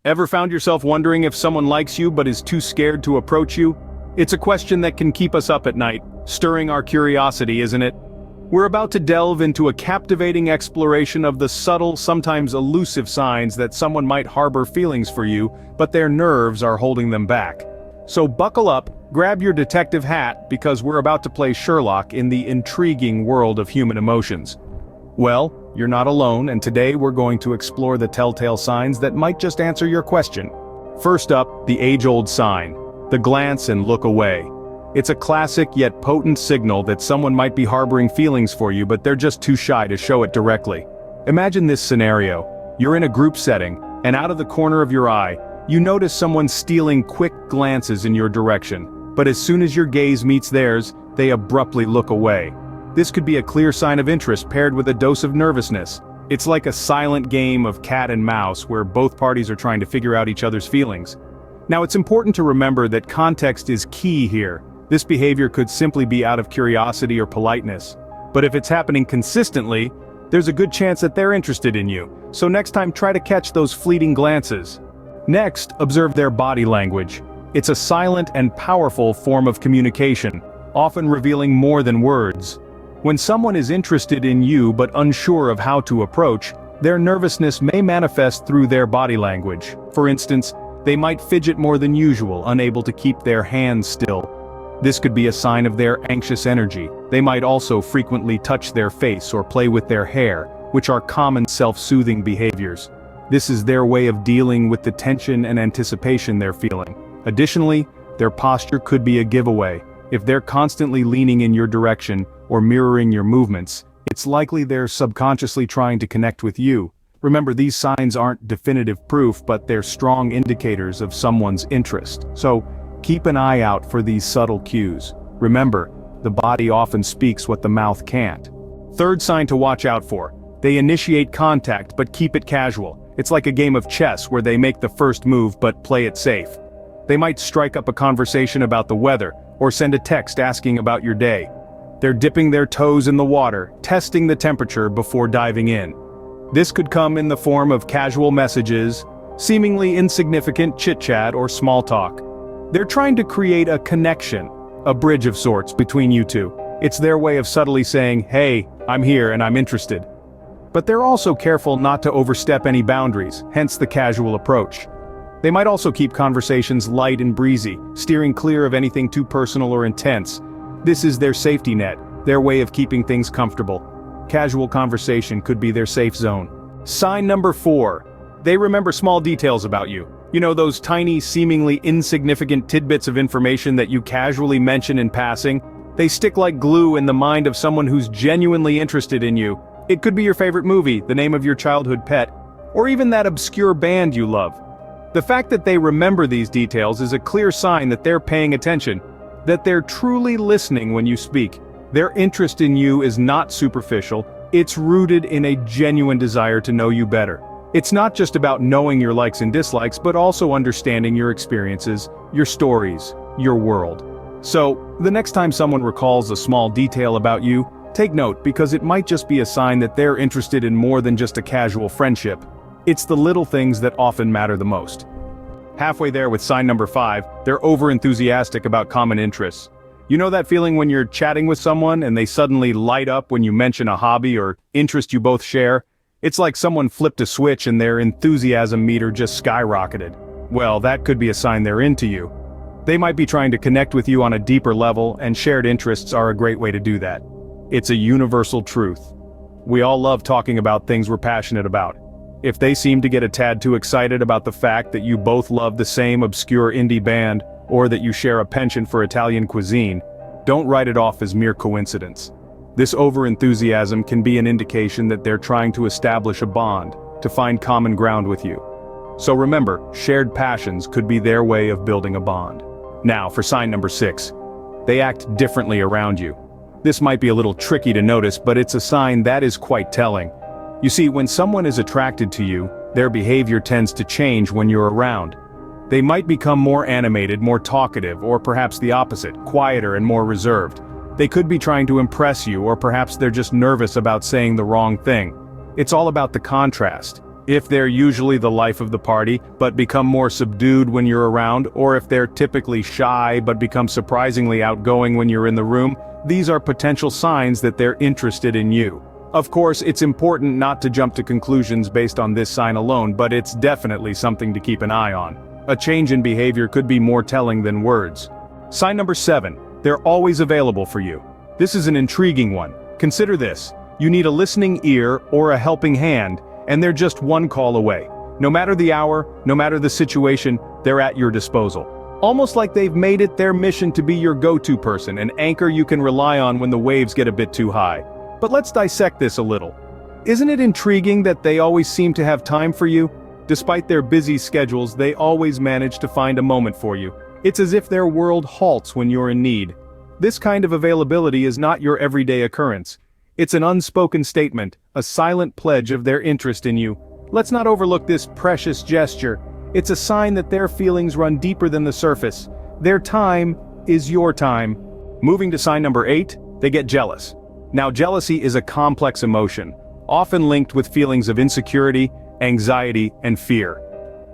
Ever found yourself wondering if someone likes you but is too scared to approach you? It's a question that can keep us up at night, stirring our curiosity, isn't it? We're about to delve into a captivating exploration of the subtle, sometimes elusive signs that someone might harbor feelings for you, but their nerves are holding them back. So buckle up, grab your detective hat, because we're about to play Sherlock in the intriguing world of human emotions. Well, you're not alone, and today we're going to explore the telltale signs that might just answer your question. First up, the age-old sign, the glance and look away. It's a classic yet potent signal that someone might be harboring feelings for you, but they're just too shy to show it directly. Imagine this scenario. You're in a group setting, and out of the corner of your eye, you notice someone stealing quick glances in your direction, but as soon as your gaze meets theirs, they abruptly look away. This could be a clear sign of interest paired with a dose of nervousness. It's like a silent game of cat and mouse where both parties are trying to figure out each other's feelings. Now, it's important to remember that context is key here. This behavior could simply be out of curiosity or politeness. But if it's happening consistently, there's a good chance that they're interested in you. So next time, try to catch those fleeting glances. Next, observe their body language. It's a silent and powerful form of communication, often revealing more than words. When someone is interested in you but unsure of how to approach, their nervousness may manifest through their body language. For instance, they might fidget more than usual, unable to keep their hands still. This could be a sign of their anxious energy. They might also frequently touch their face or play with their hair, which are common self-soothing behaviors. This is their way of dealing with the tension and anticipation they're feeling. Additionally, their posture could be a giveaway. If they're constantly leaning in your direction or mirroring your movements, it's likely they're subconsciously trying to connect with you. Remember, these signs aren't definitive proof, but they're strong indicators of someone's interest. So, keep an eye out for these subtle cues. Remember, the body often speaks what the mouth can't. Third sign to watch out for. They initiate contact but keep it casual. It's like a game of chess where they make the first move but play it safe. They might strike up a conversation about the weather, or send a text asking about your day. They're dipping their toes in the water, testing the temperature before diving in. This could come in the form of casual messages, seemingly insignificant chit-chat or small talk. They're trying to create a connection, a bridge of sorts between you two. It's their way of subtly saying, "Hey, I'm here and I'm interested." But they're also careful not to overstep any boundaries, hence the casual approach. They might also keep conversations light and breezy, steering clear of anything too personal or intense. This is their safety net, their way of keeping things comfortable. Casual conversation could be their safe zone. Sign number 4. They remember small details about you. You know, those tiny, seemingly insignificant tidbits of information that you casually mention in passing? They stick like glue in the mind of someone who's genuinely interested in you. It could be your favorite movie, the name of your childhood pet, or even that obscure band you love. The fact that they remember these details is a clear sign that they're paying attention, that they're truly listening when you speak. Their interest in you is not superficial, it's rooted in a genuine desire to know you better. It's not just about knowing your likes and dislikes, but also understanding your experiences, your stories, your world. So, the next time someone recalls a small detail about you, take note, because it might just be a sign that they're interested in more than just a casual friendship. It's the little things that often matter the most. Halfway there with sign number 5, they're over-enthusiastic about common interests. You know that feeling when you're chatting with someone and they suddenly light up when you mention a hobby or interest you both share? It's like someone flipped a switch and their enthusiasm meter just skyrocketed. Well, that could be a sign they're into you. They might be trying to connect with you on a deeper level, and shared interests are a great way to do that. It's a universal truth. We all love talking about things we're passionate about. If they seem to get a tad too excited about the fact that you both love the same obscure indie band, or that you share a penchant for Italian cuisine, don't write it off as mere coincidence. This over-enthusiasm can be an indication that they're trying to establish a bond, to find common ground with you. So remember, shared passions could be their way of building a bond. Now, for sign number 6. They act differently around you. This might be a little tricky to notice, but it's a sign that is quite telling. You see, when someone is attracted to you, their behavior tends to change when you're around. They might become more animated, more talkative, or perhaps the opposite, quieter and more reserved. They could be trying to impress you, or perhaps they're just nervous about saying the wrong thing. It's all about the contrast. If they're usually the life of the party, but become more subdued when you're around, or if they're typically shy but become surprisingly outgoing when you're in the room, these are potential signs that they're interested in you. Of course, it's important not to jump to conclusions based on this sign alone, but it's definitely something to keep an eye on. A change in behavior could be more telling than words. Sign number 7. They're always available for you. This is an intriguing one. Consider this. You need a listening ear or a helping hand, and they're just one call away. No matter the hour, no matter the situation, they're at your disposal. Almost like they've made it their mission to be your go-to person, an anchor you can rely on when the waves get a bit too high. But let's dissect this a little. Isn't it intriguing that they always seem to have time for you? Despite their busy schedules, they always manage to find a moment for you. It's as if their world halts when you're in need. This kind of availability is not your everyday occurrence. It's an unspoken statement, a silent pledge of their interest in you. Let's not overlook this precious gesture. It's a sign that their feelings run deeper than the surface. Their time is your time. Moving to sign number 8, they get jealous. Now, jealousy is a complex emotion, often linked with feelings of insecurity, anxiety, and fear.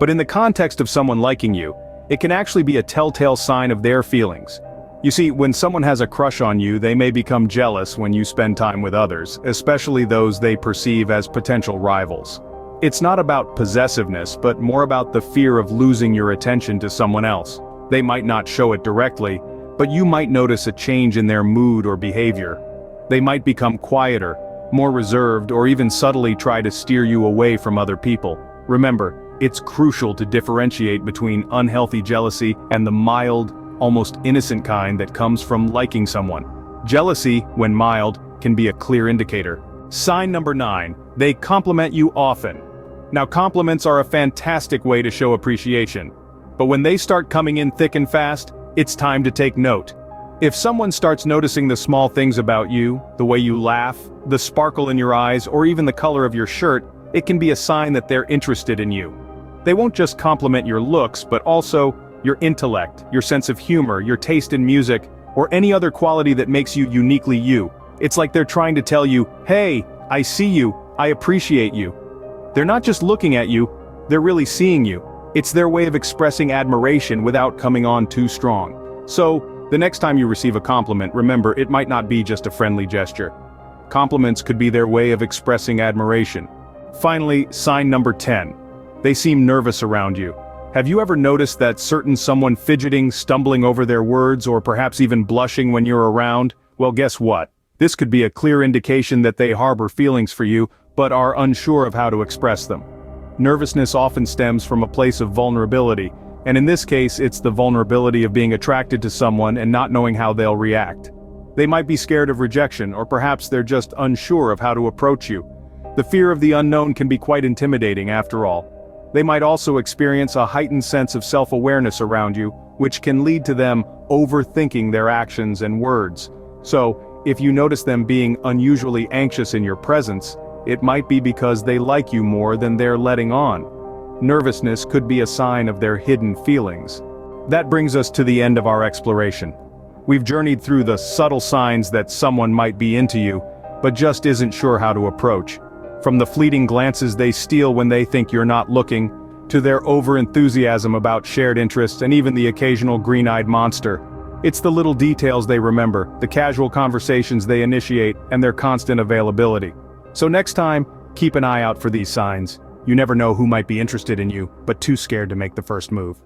But in the context of someone liking you, it can actually be a telltale sign of their feelings. You see, when someone has a crush on you, they may become jealous when you spend time with others, especially those they perceive as potential rivals. It's not about possessiveness, but more about the fear of losing your attention to someone else. They might not show it directly, but you might notice a change in their mood or behavior. They might become quieter, more reserved, or even subtly try to steer you away from other people. Remember, it's crucial to differentiate between unhealthy jealousy and the mild, almost innocent kind that comes from liking someone. Jealousy, when mild, can be a clear indicator. Sign number 9, they compliment you often. Now, compliments are a fantastic way to show appreciation. But when they start coming in thick and fast, it's time to take note. If someone starts noticing the small things about you, the way you laugh, the sparkle in your eyes, or even the color of your shirt, it can be a sign that they're interested in you. They won't just compliment your looks, but also your intellect, your sense of humor, your taste in music, or any other quality that makes you uniquely you. It's like they're trying to tell you, hey, I see you, I appreciate you. They're not just looking at you, they're really seeing you. It's their way of expressing admiration without coming on too strong. So, the next time you receive a compliment, remember, it might not be just a friendly gesture. Compliments could be their way of expressing admiration. Finally, sign number 10. They seem nervous around you. Have you ever noticed that someone fidgeting, stumbling over their words, or perhaps even blushing when you're around? Well, guess what? This could be a clear indication that they harbor feelings for you, but are unsure of how to express them. Nervousness often stems from a place of vulnerability, and in this case, it's the vulnerability of being attracted to someone and not knowing how they'll react. They might be scared of rejection, or perhaps they're just unsure of how to approach you. The fear of the unknown can be quite intimidating after all. They might also experience a heightened sense of self-awareness around you, which can lead to them overthinking their actions and words. So, if you notice them being unusually anxious in your presence, it might be because they like you more than they're letting on. Nervousness could be a sign of their hidden feelings. That brings us to the end of our exploration. We've journeyed through the subtle signs that someone might be into you, but just isn't sure how to approach. From the fleeting glances they steal when they think you're not looking, to their over-enthusiasm about shared interests and even the occasional green-eyed monster. It's the little details they remember, the casual conversations they initiate, and their constant availability. So next time, keep an eye out for these signs. You never know who might be interested in you, but too scared to make the first move.